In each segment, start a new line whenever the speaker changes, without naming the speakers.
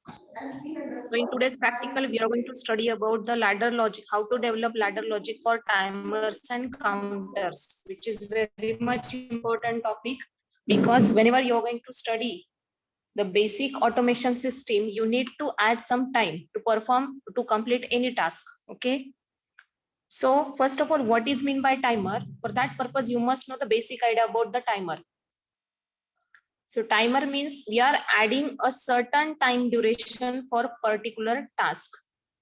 So in today's practical, we are going to study about the ladder logic, how to develop ladder logic for timers and counters, which is very much important topic, because whenever you're going to study the basic automation system, you need to add some time to complete any task. Okay. So first of all, what is mean by timer? For that purpose, you must know the basic idea about the timer. So timer means we are adding a certain time duration for a particular task.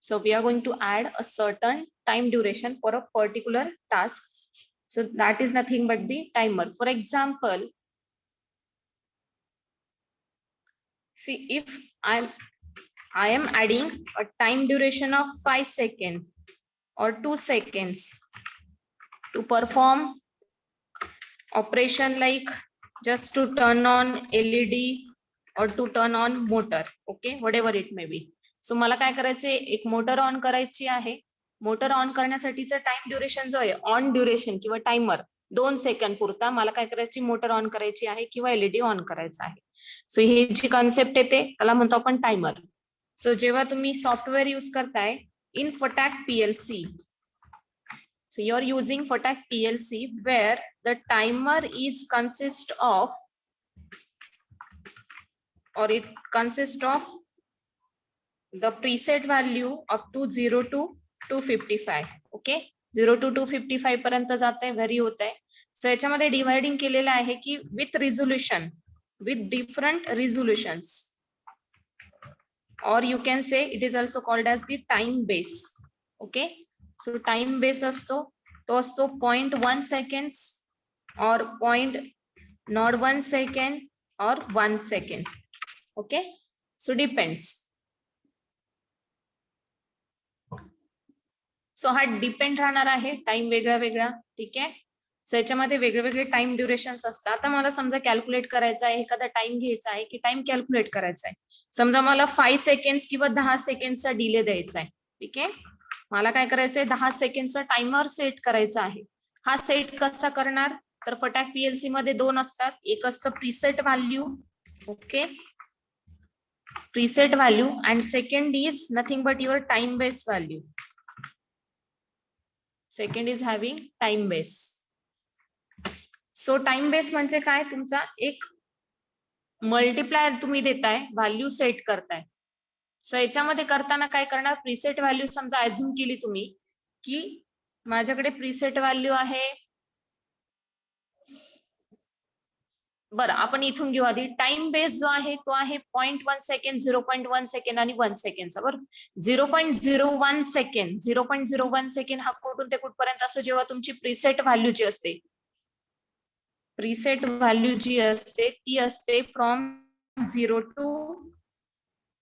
So we are going to add a certain time duration for a particular task. So that is nothing but the timer. For example, see, if I am adding a time duration of 5 seconds or 2 seconds to perform operation like just to turn on LED or to turn on motor, okay, whatever it may be. So मला काय करायचे, एक motor on करायची आहे. Motor on करण्यासाठीचा time duration जो आहे, on duration किंवा टाइमर 2 सेकंद पुरता मला काय करायची, मोटर ऑन करायची आहे किंवा LED ऑन करायचा आहे. सो ही जी कॉन्सेप्ट येते त्याला म्हणतो आपण टाइमर. सो जेव्हा तुम्ही सॉफ्टवेअर यूज करताय इन फटाक PLC, so you're using Fatac PLC where the timer is consist of, or it consists of the preset value up to 0 to 255. Okay, 0 to 255 पर्यंत जाते, व्हेरी होत आहे. सो याच्यामध्ये dividing केलेलं आहे की with resolution, with different resolutions, or you can say it is also called as the time base. Okay, so time base असतो, तो असतो 0.1 seconds or 0.01 second or 1 second. Okay, so depends. So हा depend राहणार आहे, time वेगळा वेगळा. ठीक आहे, सो याच्यामध्ये वेगळे वेगळे टाइम ड्युरेशन्स असतात. आता मला समजा कॅल्क्युलेट करायचं आहे, एखादा टाइम घ्यायचा आहे की टाइम कॅल्क्युलेट करायचा आहे. समजा मला 5 सेकंड्स किंवा 10 सेकंडचा डिले द्यायचा आहे. ठीक आहे, मला काय करायचंय, 10 सेकंडचा टाइमर सेट करायचा आहे. हा सेट कसा करणार, तर फटाक PLC मध्ये 2 असतात. एक असतं preset value, okay, preset value, and second is nothing but your time base value. Second is having time base. So time base म्हणजे काय, तुमचा एक मल्टिप्लायर तुम्ही देताय, व्हॅल्यू सेट करताय. सो याच्यामध्ये करताना काय करणार, प्रीसेट व्हॅल्यू समजा अझ्युम केली तुम्ही की माझ्याकडे प्रीसेट व्हॅल्यू आहे, बरं आपण इथून घेऊ आधी. टाइम बेस जो आहे तो आहे 0.1 सेकंड, 0.1 सेकंड आणि 1 सेकंडचा. बरं, 0.01 सेकंड, 0.01 सेकंड हा कुठून ते कुठपर्यंत असं, जेव्हा तुमची प्रीसेट व्हॅल्यू जी असते, प्रीसेट व्हॅल्यू जी असते ती असते फ्रॉम 0 to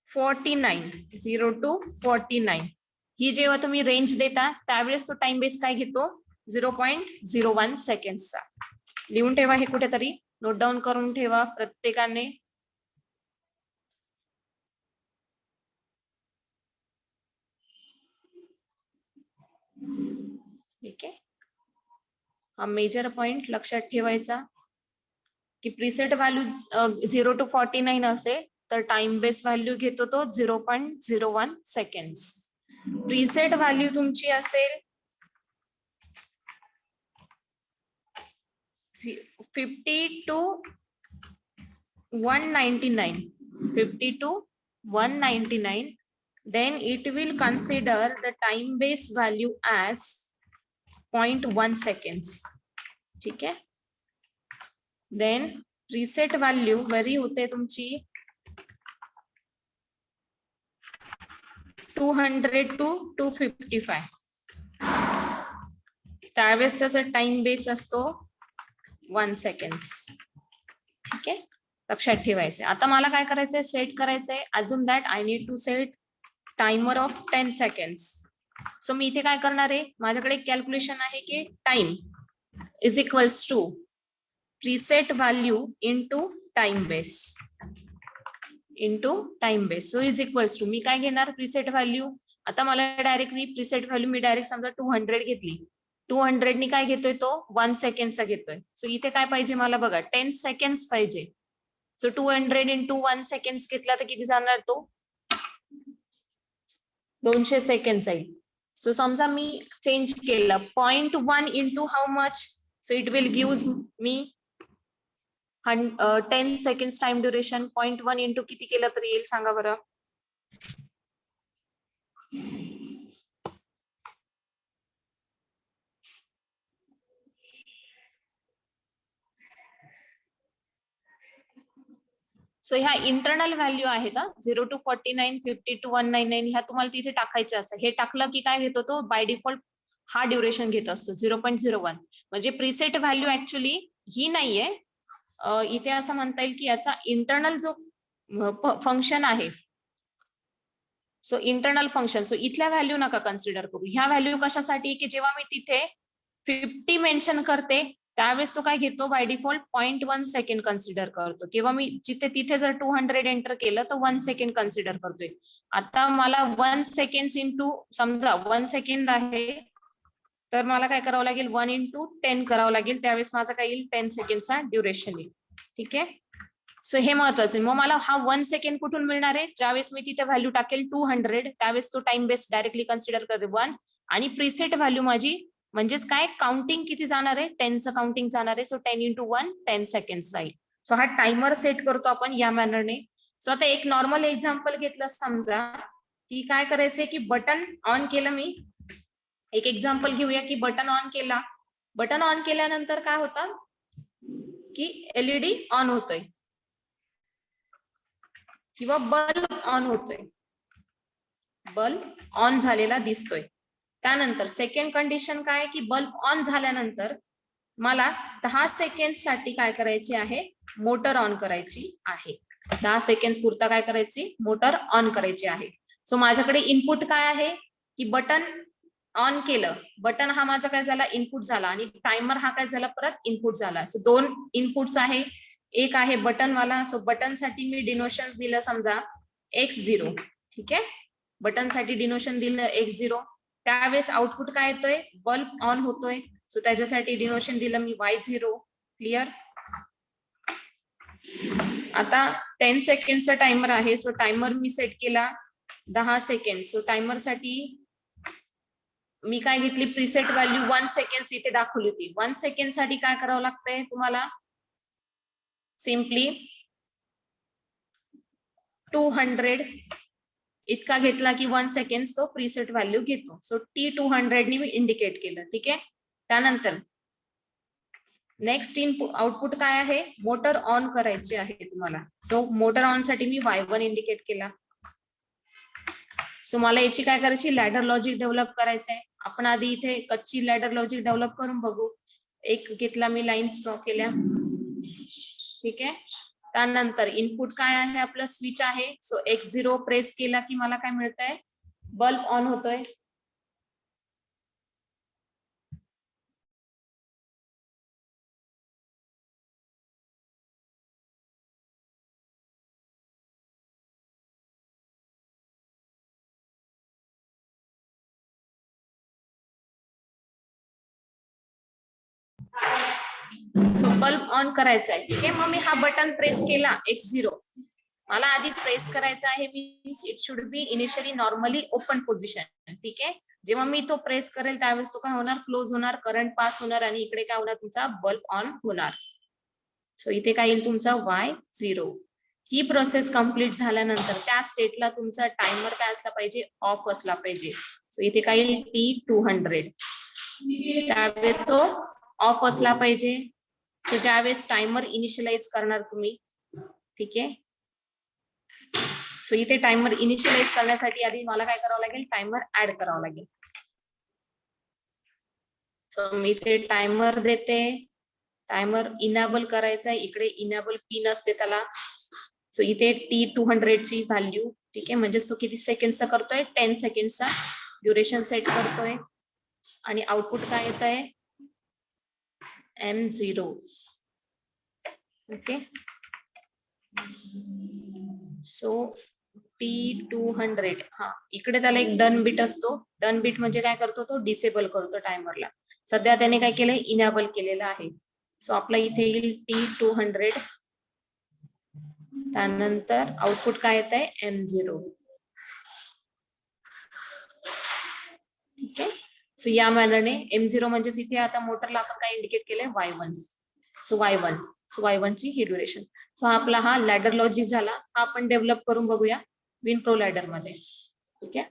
49, 0 to 49. ही जेव्हा तुम्ही रेंज देता त्यावेळेस तो टाइम बेस काय घेतो, 0.01 सेकंडचा. लिहून ठेवा हे कुठेतरी, नोट डाऊन करून ठेवा प्रत्येकाने. ठीक आहे, हा मेजर पॉइंट लक्षात ठेवायचा की प्रीसेट व्हॅल्यू 0 to 49 असेल तर टाइम बेस व्हॅल्यू घेतो तो 0.01 सेकंड्स. प्रीसेट व्हॅल्यू तुमची असेल 50 to 199, 50 to 199, then it will consider the time base value as 0.1 seconds. ठीक आहे, then preset value व्हेरी होते तुमची 200 to 255. त्यावेळेस त्याचा टाइम बेस असतो 1 seconds. ठीक आहे, लक्षात ठेवायचं. आता मला काय करायचंय, सेट करायचंय. अजून that I need to set timer of 10 seconds. So मी इथे काय करणार आहे, माझ्याकडे कॅल्क्युलेशन आहे की time is equals to preset value into time base, into time base. So is equals to, मी काय घेणार, प्रीसेट व्हॅल्यू. आता मला डायरेक्टली प्रीसेट व्हॅल्यू मी डायरेक्ट समजा 200 घेतली, 200 नी काय घेतोय तो 1 सेकंडचा घेतोय. सो इथे काय पाहिजे मला बघा, 10 seconds पाहिजे. सो 200 into 1 seconds घेतला तर किती जाणार तो 200 सेकंड जाईल. सो समजा मी चेंज केलं 0.1 into how much, so it will gives me 10 seconds time duration. 0.1 into किती केलं तर येईल सांगा बरं. सो ह्या इंटरनल व्हॅल्यू आहेत 0 to 49, 50 to 199 ह्या तुम्हाला तिथे टाकायच्या असतात. हे टाकलं की काय घेतो तो बाय डिफॉल्ट हा ड्युरेशन घेत असतो 0.01. म्हणजे प्रीसेट व्हॅल्यू ऍक्च्युली ही नाहीये. इथे असं म्हणता येईल की याचा इंटरनल जो फंक्शन आहे, सो इंटरनल फंक्शन, सो इथल्या व्हॅल्यू नका कन्सिडर करू. ह्या व्हॅल्यू कशासाठी की जेव्हा मी तिथे 50 मेन्शन करते त्यावेळेस तो काय घेतो बाय डिफॉल्ट 0.1 सेकंड कन्सिडर करतो. किंवा मी जिथे तिथे जर 200 एंटर केलं तर 1 सेकंड कन्सिडर करतोय. आता मला 1 सेकंड इंटू समजा 1 सेकंड आहे तर मला काय करावं लागेल 1 into 10 करावं लागेल. त्यावेळेस माझा काय येईल 10 सेकंडचा ड्युरेशन येईल. ठीक आहे. सो हे महत्वाचं आहे. मग मला हा 1 सेकंड कुठून मिळणार आहे, ज्यावेळेस मी तिथे व्हॅल्यू टाकेल 200 त्यावेळेस तो टाइम बेस डायरेक्टली कन्सिडर करते 1. आणि प्रीसेट व्हॅल्यू माझी म्हणजेच काय काउंटिंग किती जाणार आहे 10चं काउंटिंग जाणार आहे. सो 10 into 1 10 सेकंड जाईल. सो हा टाइमर सेट करतो आपण या मॅनरने. सो आता एक नॉर्मल एक्झाम्पल घेतलं समजा की काय करायचंय की बटन ऑन केलं मी. एक एक्झाम्पल घेऊया की बटन ऑन केला. बटन ऑन केल्यानंतर काय होतं की एलईडी ऑन होतोय किंवा बल्ब ऑन होतोय. बल्ब ऑन झालेला दिसतोय. त्यानंतर सेकंड कंडिशन काय की बल्ब ऑन झाल्यानंतर मला 10 सेकंड साठी काय करायची आहे मोटर ऑन करायची आहे. 10 सेकंड पुरता काय करायची मोटर ऑन करायची आहे. सो माझ्याकडे इनपुट काय आहे की बटन ऑन केलं. बटन हा माझा काय झाला इनपुट झाला आणि टायमर हा काय झाला परत इनपुट झाला. सो 2 इनपुट्स आहे. एक आहे बटन वाला. सो बटन साठी मी डिनोशन्स दिलं समजा x0. ठीक आहे. बटन साठी डिनोशन दिलं x0. त्यावेळेस आउटपुट काय येतोय बल्ब ऑन होतोय. सो त्याच्यासाठी डिनोशन दिलं मी y0. क्लिअर. आता 10 सेकंडचा टायमर आहे. सो टायमर मी सेट केला 10 सेकंड. सो टायमर साठी मी काय घेतली प्रीसेट व्हॅल्यू 1 सेकंड इथे दाखवली होती. 1 सेकंड साठी काय करावं लागतंय तुम्हाला सिम्पली 200 इतका घेतला की 1 सेकंड तो प्रीसेट व्हॅल्यू घेतो. सो T200 ने मी इंडिकेट केलं. ठीक आहे. त्यानंतर नेक्स्ट इनपुट आउटपुट काय आहे मोटर ऑन करायची आहे तुम्हाला. सो मोटर ऑन साठी मी Y1 इंडिकेट केला. सो मला याची काय करायची लॅडर लॉजिक डेव्हलप करायचंय. आपण आधी इथे कच्ची लॅडर लॉजिक डेव्हलप करून बघू. एक घेतला मी लाईन स्ट्रॉ केल्या. ठीक आहे. त्यानंतर इनपुट काय आहे आपलं स्विच आहे. सो x0 प्रेस केला की मला काय मिळतंय बल्ब ऑन होतोय. सो बल्ब ऑन करायचा आहे. ठीक आहे. मग मी हा बटन प्रेस केला x0. मला आधी प्रेस करायचा आहे means it should be initially normally open position. ठीक आहे. जेव्हा मी तो प्रेस करेल त्यावेळेस तो काय होणार क्लोज होणार करंट पास होणार आणि इकडे काय होणार तुमचा बल्ब ऑन होणार. सो इथे काय येईल तुमचा y0. ही प्रोसेस कंप्लीट झाल्यानंतर त्या स्टेटला तुमचा टायमर काय असला पाहिजे ऑफ असला पाहिजे. सो इथे काय येईल T200. त्यावेळेस तो ऑफ असला पाहिजे. सो ज्यावेळेस टायमर इनिशियलाइज करणार तुम्ही. ठीक आहे. सो इथे टायमर इनिशियलाइज करण्यासाठी आधी मला काय करावं लागेल टायमर ऍड करावं लागेल. सो मी इथे टायमर देते. टायमर इनेबल करायचा आहे. इकडे इनेबल पिन असते त्याला. सो इथे T200 ची व्हॅल्यू. ठीक आहे. म्हणजेच तो किती सेकंडचा करतोय 10 सेकंडचा ड्युरेशन सेट करतोय. आणि आउटपुट काय येत आहे M0. ओके. सो T200 हा इकडे त्याला एक डन बिट असतो. डन बिट म्हणजे काय करतो तो डिसेबल करतो टायमरला. सध्या त्याने काय केलंय इनेबल केलेलं आहे. सो आपला इथे येईल T200. त्यानंतर आउटपुट काय येत आहे M0. ओके, सो या मॅनरने M0 म्हणजेच इथे आता मोटरला आपण काय इंडिकेट केलंय Y1. सो Y1 ची ही ड्युरेशन. सो आपला हा लॅडर लॉजिक झाला. हा आपण डेव्हलप करून बघूया विनप्रो लॅडर मध्ये. ठीक आहे.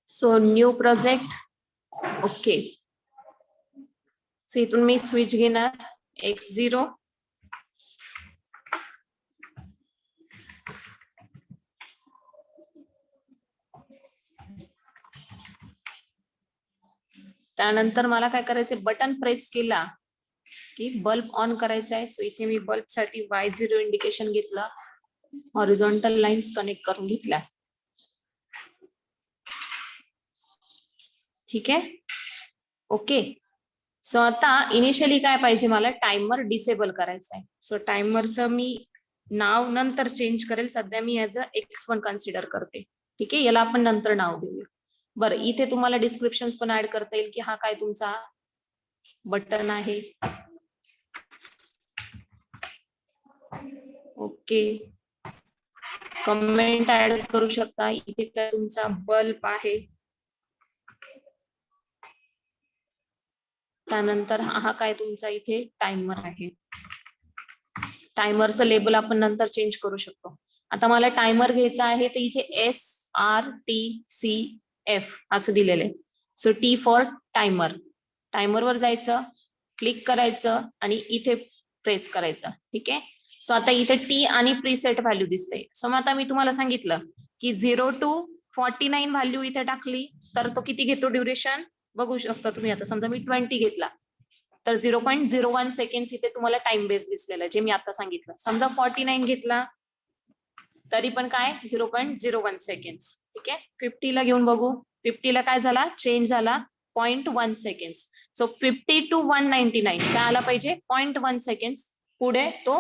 So new project. Okay, so इथून मी स्विच घेणार X0. त्यानंतर मला काय करायचंय, बटन प्रेस केला की बल्ब ऑन करायचा आहे. सो इथे मी बल्ब साठी Y0 इंडिकेशन घेतलं, हॉरिझॉन्टल लाईन्स कनेक्ट करून घेतल्या. ठीक आहे. ओके, सो आता इनिशियली काय पाहिजे, मला टायमर डिसेबल करायचा आहे. सो टायमरचं मी नाव नंतर चेंज करेल, सध्या मी ऍज अ X1 कन्सिडर करते. ठीक आहे, याला आपण नंतर नाव देऊया. बरं, इथे तुम्हाला डिस्क्रिप्शन पण ऍड करता येईल की हा काय तुमचा बटन आहे. ओके, कमेंट ऍड करू शकता. इथे काय तुमचा बल्ब आहे. त्यानंतर हा काय तुमचा इथे टायमर आहे. टायमरचं लेबल आपण नंतर चेंज करू शकतो. आता मला टायमर घ्यायचा आहे, तर इथे SRTCF असं दिलेलं आहे. So T for timer. टायमरवर जायचं, क्लिक करायचं आणि इथे प्रेस करायचं. ठीक आहे. सो आता इथे T आणि प्रीसेट व्हॅल्यू दिसते. सो मग आता मी तुम्हाला सांगितलं की 0 to 49 व्हॅल्यू इथे टाकली तर तो किती घेतो ड्युरेशन बघू शकता तुम्ही. आता समजा मी 20 घेतला तर 0.01 सेकंड इथे तुम्हाला टाइम बेस दिसलेला जे मी आता सांगितलं. समजा 49 घेतला तरी पण काय 0.01 सेकंड. ठीक आहे. 50 ला घेऊन बघू. 50 ला काय झाला, चेंज झाला 0.1 सेकंड. सो 50 to 199 काय आला पाहिजे 0.1 सेकंड. पुढे तो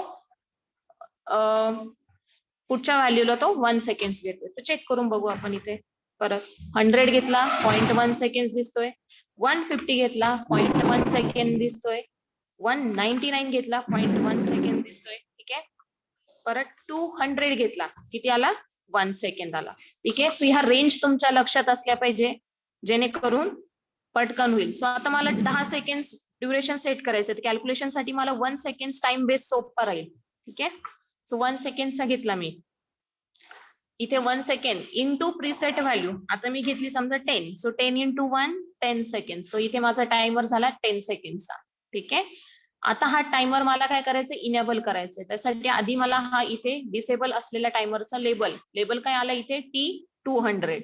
पुढच्या व्हॅल्यूला तो 1 सेकंड घेतोय. तर चेक करून बघू आपण इथे परत. 100 घेतला 0.1 सेकंड दिसतोय. 150 घेतला 0.1 सेकंड दिसतोय. 199 घेतला 0.1 सेकंड दिसतोय. ठीक आहे. परत 200 घेतला किती आला 1 सेकंड आला. ठीक आहे. सो ह्या रेंज तुमच्या लक्षात असल्या पाहिजे जेणेकरून पटकन होईल. सो आता मला 10 सेकंड ड्युरेशन सेट करायचं. कॅल्क्युलेशन साठी मला 1 सेकंड टाइम बेस सोपा राहील. ठीक आहे. सो 1 सेकंडचा घेतला मी. इथे 1 सेकंड इंटू प्रीसेट व्हॅल्यू आता मी घेतली समजा 10. So 10 into 1 10 second. सो इथे माझा टायमर झाला 10 सेकंडचा. ठीक आहे. आता हा टायमर मला काय करायचं इनेबल करायचंय. त्यासाठी आधी मला हा इथे डिसेबल असलेला टायमरचा लेबल काय आला इथे T200.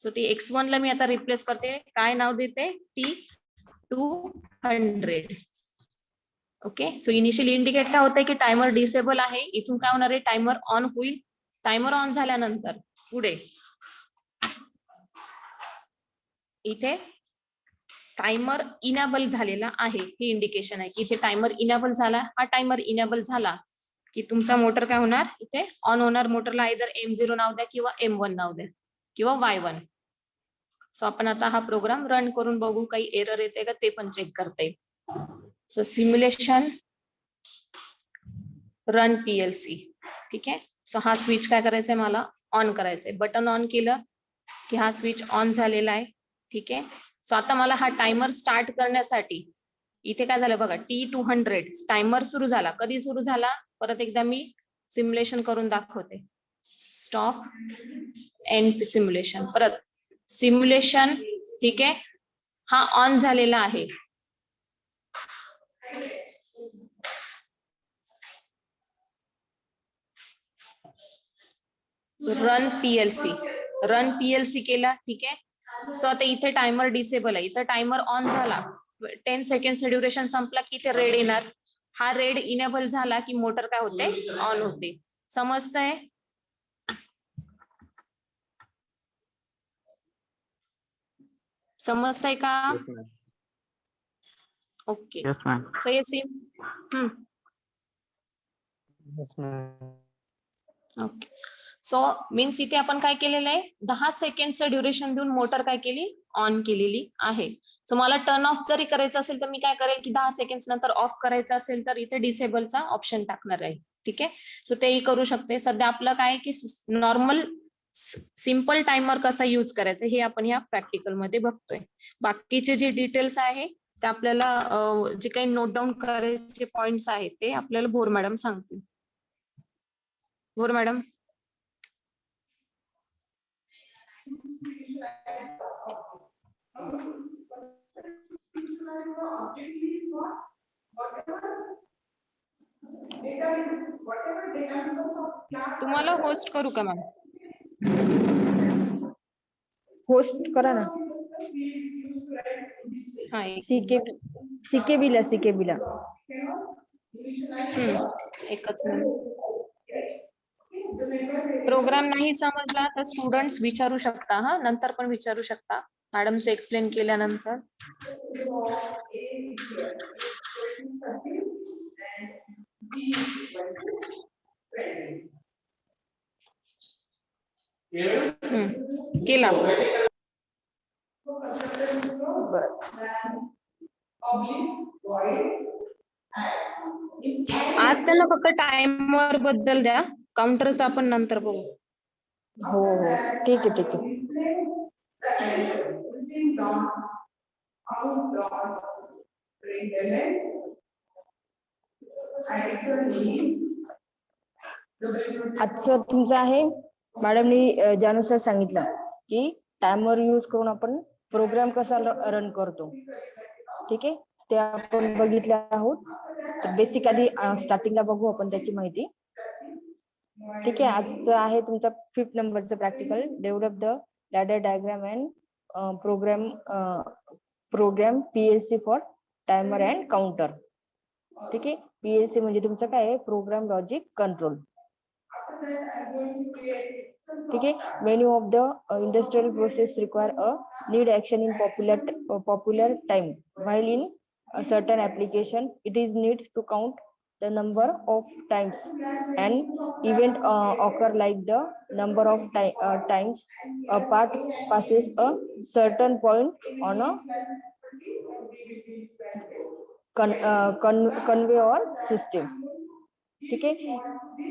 सो ती X1 ला मी आता रिप्लेस करते. काय नाव देते T200. Okay. So initially indicate काय होतंय की टायमर डिसेबल आहे. इथून काय होणार आहे टायमर ऑन होईल. टायमर ऑन झाल्यानंतर पुढे इथे टायमर इनेबल झालेला आहे हे इंडिकेशन आहे की इथे टायमर इनेबल झाला. हा टायमर इनेबल झाला की तुमचा मोटर काय होणार इथे ऑन होणार. मोटरला आयदर M0 नाव द्या किंवा M1 नाव द्या किंवा Y1. सो आपण आता हा प्रोग्राम रन करून बघू काही एरर येते का ते पण चेक करता येईल. So simulation run PLC. ठीक आहे. सो हा स्विच काय करायचंय मला ऑन करायचंय. बटन ऑन केलं की हा स्विच ऑन झालेला आहे. ठीक आहे. सो आता मला हा टायमर स्टार्ट करण्यासाठी इथे काय झालं बघा T200 टायमर सुरू झाला. कधी सुरू झाला परत एकदा मी सिम्युलेशन करून दाखवते. Stop end simulation. परत सिम्युलेशन. ठीक आहे. हा ऑन झालेला आहे. रन PLC केला. ठीक आहे. सो आता इथे टायमर डिसेबल आहे. इथे टायमर ऑन झाला 10 सेकंड ड्युरेशन संपला की इथे रेड येणार. हा रेड इनेबल झाला की मोटर काय होते ऑन होते. समजतंय. समजतंय का. ओके. सो ये ओके. सो मीन्स इथे आपण काय केलेलं आहे 10 सेकंडचं ड्युरेशन देऊन मोटर काय केली ऑन केलेली आहे. सो मला टर्न ऑफ जरी करायचं असेल तर मी काय करेल की 10 सेकंड नंतर ऑफ करायचं असेल तर इथे डिसेबलचा ऑप्शन टाकणार आहे. ठीक आहे, सो तेही करू शकते. सध्या आपलं काय की नॉर्मल सिम्पल टायमर कसा यूज करायचा हे आपण या प्रॅक्टिकल मध्ये बघतोय. बाकीचे जे डिटेल्स आहे ते आपल्याला जे काही नोट डाऊन करायचे पॉइंट्स आहेत ते आपल्याला भोर मॅडम सांगतील. भोर मॅडम. तुम्हाला होस्ट करू का मॅम?
होस्ट करा ना.
हा
सीकेबीला
एकच मिनिट. प्रोग्राम नाही समजला तर स्टुडंट्स विचारू शकता, हा नंतर पण विचारू शकता मॅडमचे एक्सप्लेन केल्यानंतर. केला. आज त्यांना फक्त टाइमर बद्दल द्या, काउंटरच आपण नंतर बघू.
हो हो ठीक आहे ठीक आहे. आजचं तुमचं आहे मॅडमनी ज्यानुसार सांगितलं की टायमर यूज करून आपण प्रोग्राम कसा रन करतो. ठीक आहे, ते आपण बघितले आहोत. तर बेसिक आधी स्टार्टिंगला बघू आपण त्याची माहिती. ठीक आहे, आजचं आहे तुमचा 5th नंबरचं practical, develop the ladder diagram and program PLC for timer and counter. ठीक आहे, पीएलसी म्हणजे तुमचं काय आहे, प्रोग्राम लॉजिक कंट्रोल. ठीक आहे, menu of the industrial process require a need action in popular time while in certain application it is need to count the number of times an event occur, like the number of times a part passes a certain point on a convey or system. ठीक आहे,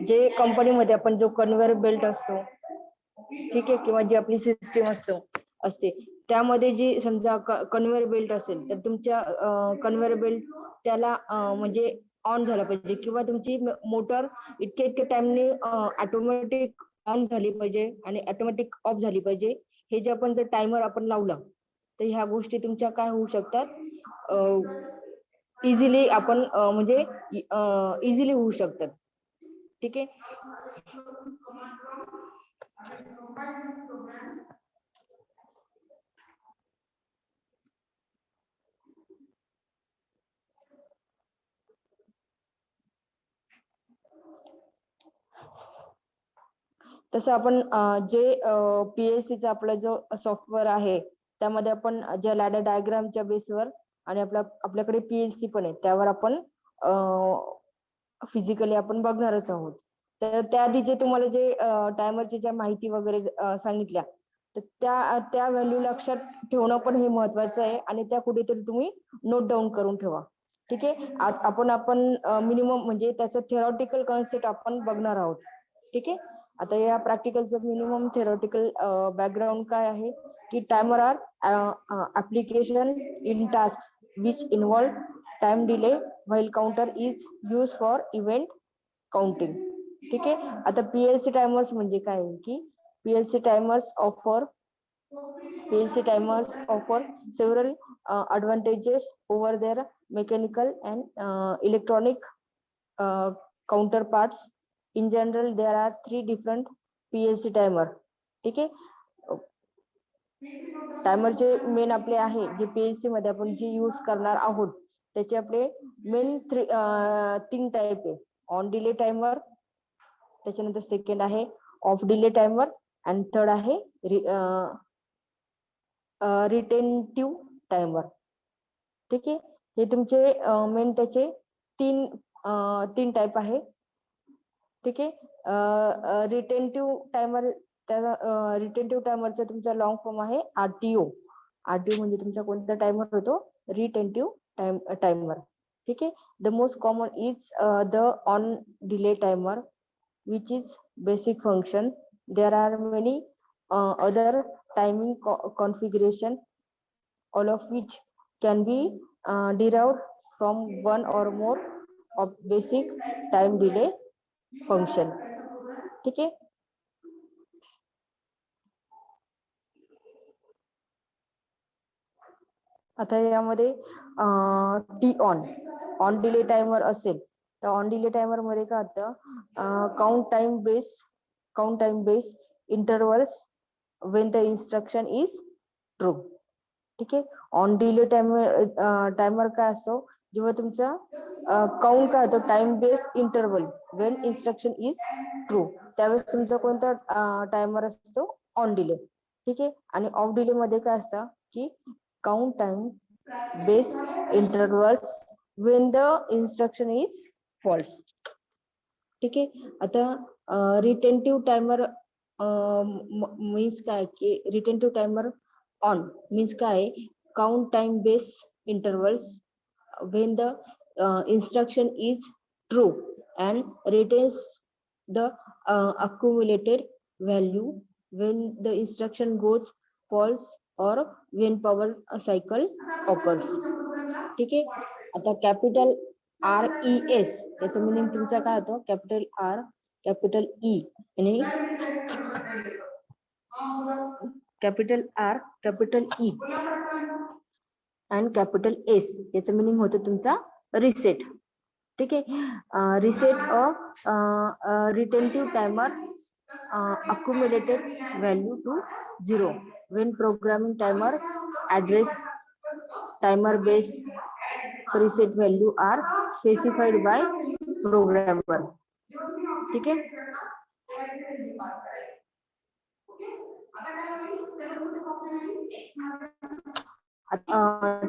जे कंपनीमध्ये आपण जो conveyor belt असतो, ठीक आहे, किंवा जी आपली सिस्टीम असते त्यामध्ये जी समजा कन्व्हेअर बेल्ट असेल तर तुमच्या कन्व्हेअर बेल्ट त्याला म्हणजे ऑन झाला पाहिजे, किंवा तुमची मोटर इतक्या टाइमने ऑटोमॅटिक ऑन झाली पाहिजे आणि ऑटोमॅटिक ऑफ झाली पाहिजे. हे जे आपण जर टायमर आपण लावला तर ह्या गोष्टी तुमच्या काय होऊ शकतात, इझिली आपण म्हणजे इझिली होऊ शकतात. ठीक आहे, तसं आपण जे पीएलसीचा आपला जो सॉफ्टवेअर आहे त्यामध्ये आपण ज्या लॅडर डायग्रामच्या बेसवर आणि आपल्याकडे पीएलसी पण आहे त्यावर आपण फिजिकली आपण बघणारच आहोत. तर त्याआधी जे तुम्हाला जे टायमरची ज्या माहिती वगैरे सांगितल्या तर त्या व्हॅल्यू लक्षात ठेवणं पण हे महत्वाचं आहे आणि त्या कुठेतरी तुम्ही नोट डाऊन करून ठेवा. ठीक आहे, आपण मिनिमम म्हणजे त्याचं थेरॉटिकल कॉन्सेप्ट आपण बघणार आहोत. ठीक आहे, आता या प्रॅक्टिकलचं मिनिमम थेरॉटिकल बॅकग्राऊंड काय आहे की timer are application in task which involve time delay while counter is use for event counting. ठीक आहे, आता पीएलसी टायमर्स म्हणजे काय आहे की PLC timers offer several advantages over their mechanical and electronic counterparts. In general, there are 3 different PLC timer. ठीक आहे, टायमरचे main आपले आहे जे पीएलसी मध्ये आपण जे यूज करणार आहोत त्याचे आपले मेन 3 टाईप आहे. ऑन डिले टायमर, त्याच्यानंतर सेकंड आहे ऑफ डिले टायमर आणि थर्ड आहे रिटेंटिव्ह टायमर. ठीक आहे, हे तुमचे मेन त्याचे तीन टाईप आहे. ठीक आहे, रिटेंटिव्ह टायमर, रिटेंटिव्ह टायमरचा तुमचा लॉंग फॉर्म आहे आरटीओ. RTO म्हणजे तुमचा कोणता टायमर होतो, रिटेंटिव्ह टायमर. ठीक आहे. The most common is the on delay timer which is basic function. There are many other timing configuration, all of which can be derived from one or more of basic time delay function. ठीक आहे. आता यामध्ये T on delay timer असेल तर on delay timer मध्ये काय होतं, count time base intervals when the instruction is true. ठीक आहे. ऑन डिले टायमर काय असतो, जेव्हा तुमचा काउंट काय होतो, time base interval Wien instruction is true, त्यावेळेस तुमचा कोणता टायमर असतो, ऑन डिले. ठीक आहे. आणि ऑफ डिले मध्ये काय असतं की count time base intervals when the instruction is false. ठीक आहे. आता रिटेंटिव्ह टायमर मीन्स काय की रिटेंटिव्ह टायमर ऑन मीन्स काय, count time base intervals when the instruction is true and retains the accumulated value when the instruction goes false or when power cycle occurs. ठीक आहे. आता capital RES याचा meaning तुमचा काय होतो, capital R capital E आणि capital R capital E and capital S याचं meaning होतं तुमचा रिसेट. ठीक आहे. Reset a retentive timer accumulated value to 0 when programming timer base preset value are specified by programmer. ठीक आहे.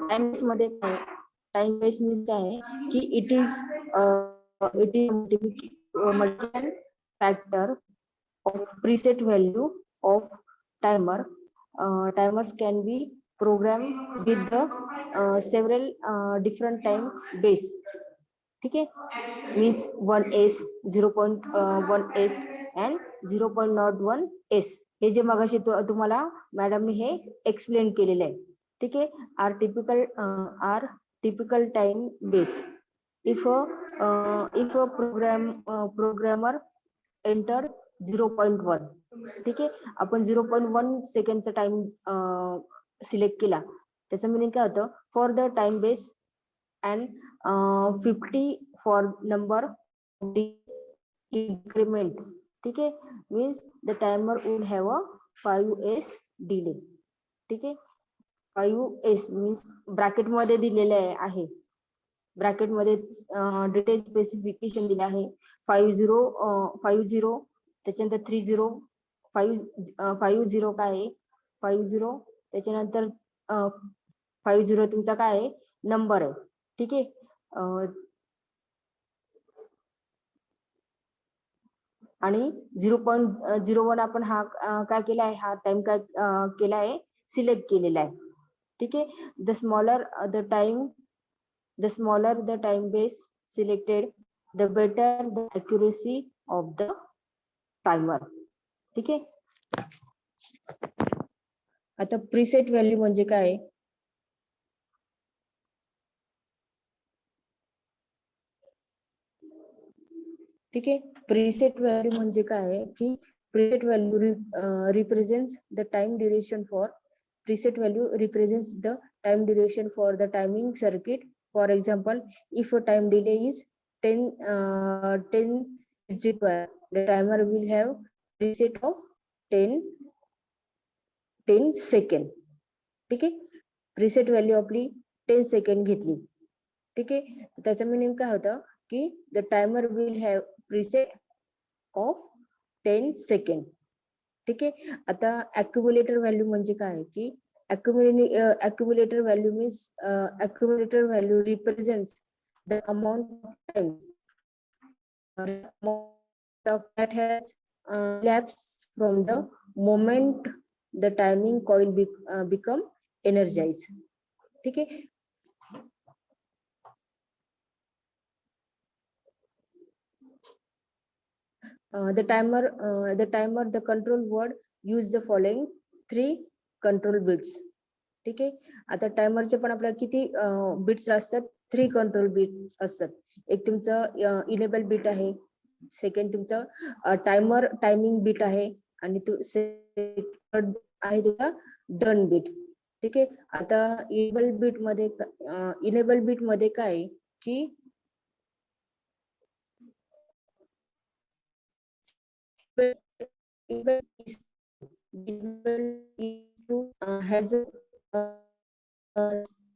टाइम बेस मध्ये काय, टाइम बेस मीन्स काय आहे की it is multiple factor of preset value of timer. Timers can be programmed with the several different time base. ठीक आहे. Means 1S 0.1S and 0.01S हे जे मगाशी तुम्हाला मॅडमने हे एक्सप्लेन केलेलं आहे. ठीक आहे. आर typical time base if a programmer enter 0.1. ठीक आहे. आपण 0.1 सेकंडचा टाइम सिलेक्ट केला, त्याचं मिनिंग काय होतं, for the time base and 50 for number increment. ठीक आहे. Means the timer would have a 5S delay. ठीक आहे. 5S मीन्स ब्रॅकेट मध्ये दिलेले आहे, ब्रॅकेट मध्ये डिटेल स्पेसिफिकेशन दिले आहे. 50 त्याच्यानंतर 30 50 काय आहे, 50 त्याच्यानंतर 50 तुमचा काय आहे, नंबर आहे. ठीक आहे. आणि 0.01 आपण हा काय केला आहे, हा टाइम काय केला आहे, सिलेक्ट केलेला आहे. ठीक आहे. The smaller the time base selected the better the accuracy of the timer. ठीक आहे. आता प्रीसेट व्हॅल्यू म्हणजे काय, ठीक आहे. प्रीसेट व्हॅल्यू म्हणजे काय की preset value represents the time duration for preset value represents the time duration for the timing circuit. For example, if a time delay is 10 is required, the timer will have preset of 10 second. ठीक आहे. Preset value आपली 10 second घेतली. ठीक आहे. त्याचं meaning काय होतं की the timer will have preset of 10 second. ठीक आहे. आता अक्युमुलेटर व्हॅल्यू म्हणजे काय की accumulator value means accumulator value represents the amount of time that has elapsed from the moment the timing coil become energize. ठीक आहे. The timer, the control word use the following 3 control bits. ठीक आहे. आता टायमरचे पण आपल्याला किती bits असतात? 3 control bits असतात. एक तुमचं इनेबल बिट आहे, सेकंड तुमचं टायमर टायमिंग बिट आहे, आणि सेकंड आहे तुमचा डन बिट. ठीक आहे. आता इनेबल बिट मध्ये काय आहे की has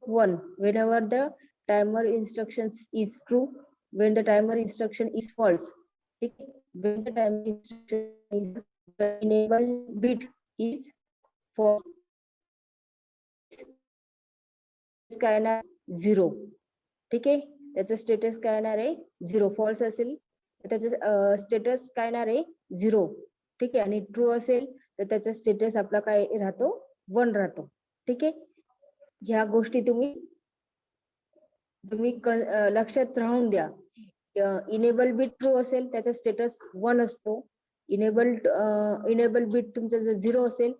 one whenever the timer instructions is true, when the timer instruction is false. When the timer instruction is the enable bit is false, काय येणार 0. ठीक आहे. त्याचं स्टेटस काय येणार आहे 0. फॉल्स असेल तर त्याचं स्टेटस काय येणार आहे 0. ठीक आहे. आणि ट्रू असेल तर त्याचा स्टेटस आपला काय राहतो 1 राहतो. ठीक आहे. ह्या गोष्टी तुम्ही लक्षात राहून द्या. इनेबल बिट ट्रू असेल त्याचा स्टेटस 1 असतो. इनेबल बिट तुमचं जर 0 असेल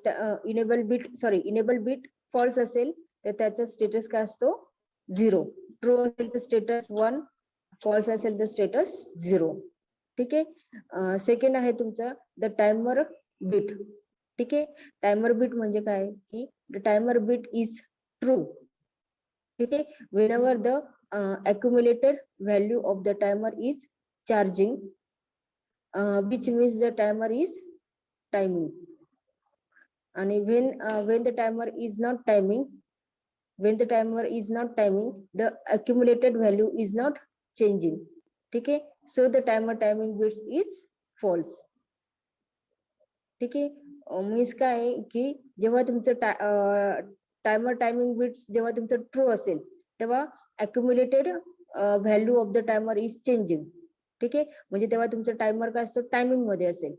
तर इनेबल बिट फॉल्स असेल तर त्याचा स्टेटस काय असतो 0. ट्रू असेल तर स्टेटस 1, फॉल्स असेल तर स्टेटस 0. ठीक आहे. सेकंड आहे तुमचा द टायमर बिट. ठीक आहे. टायमर बिट म्हणजे काय की the timer bit is true. ठीक आहे. whenever the accumulated value of the timer is charging, which means the timer is timing. आणि when the timer is not timing, the accumulated value is not changing. ठीक आहे. so the timer timing bits is false. ठीक आहे. Means काय आहे की जेव्हा तुमचं टायमर टायमिंग बिट्स जेव्हा तुमचं ट्रू असेल तेव्हा accumulated value of the timer is changing. ठीक आहे. म्हणजे तेव्हा तुमचं टायमर काय असतो टायमिंग मध्ये असेल.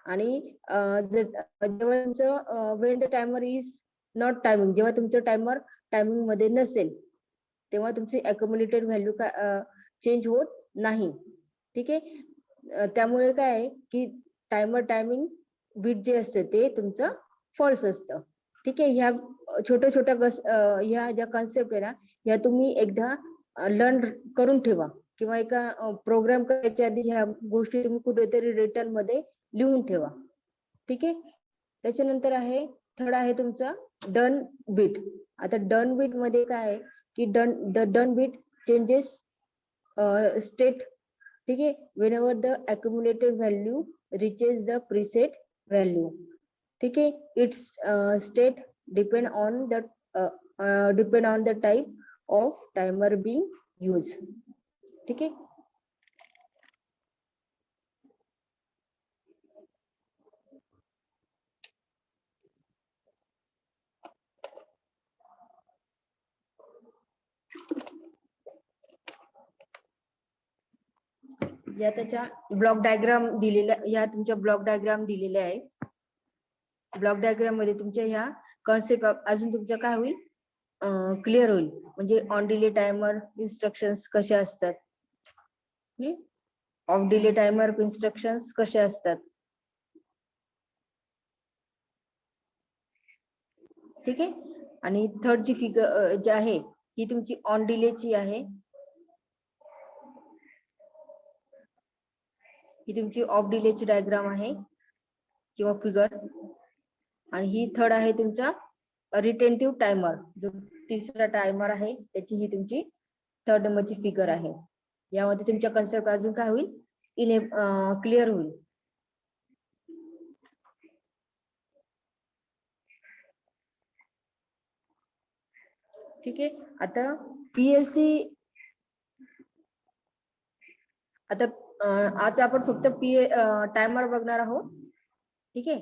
आणि जेव्हा तुमचं when the timer is not timing, जेव्हा तुमचं टायमर टायमिंग मध्ये नसेल तेव्हा तुमची accumulated व्हॅल्यू चेंज होत नाही. ठीक आहे. त्यामुळे काय आहे की टायमर टायमिंग बिट जे असतं ते तुमचं फॉल्स असतं. ठीक आहे. ह्या छोट्या ह्या ज्या कॉन्सेप्ट आहे ना ह्या तुम्ही एकदा लर्न करून ठेवा, किंवा एका प्रोग्राम करायच्या आधी ह्या गोष्टी तुम्ही कुठेतरी रिटर्न मध्ये लिहून ठेवा. ठीक आहे. त्याच्यानंतर आहे थर्ड आहे तुमचा डन बिट. आता डन बिट मध्ये काय आहे की डन बिट चेंजेस स्टेट. ठीक आहे. whenever the accumulated value reaches the preset value. ठीक आहे. its state depend on the type of timer being used. ठीक आहे. या त्याच्या ब्लॉक डायग्राम दिलेल्या, या तुमच्या ब्लॉक डायग्राम दिलेल्या आहे. ब्लॉक डायग्राम मध्ये तुमच्या ह्या कॉन्सेप्ट अजून तुमच्या काय होईल क्लिअर होईल. म्हणजे ऑन डिले टायमर इन्स्ट्रक्शन्स कशा असतात, ऑफ डिले टायमर इन्स्ट्रक्शन्स कशा असतात. ठीक आहे. आणि थर्ड ची फिगर जी आहे ही तुमची ऑन डिलेची आहे. ही तुमची ऑफ डिलेची डायग्राम आहे किंवा फिगर. आणि ही थर्ड आहे तुमचा रिटेंटिव्ह टायमर, जो तिसरा टायमर आहे त्याची ही तुमची थर्ड नंबरची फिगर आहे. यामध्ये तुमच्या कन्सेप्ट अजून काय होईल क्लिअर होईल. ठीक आहे. आता पीएलसी, आता आज आपण फक्त टायमर बघणार आहोत. ठीक आहे.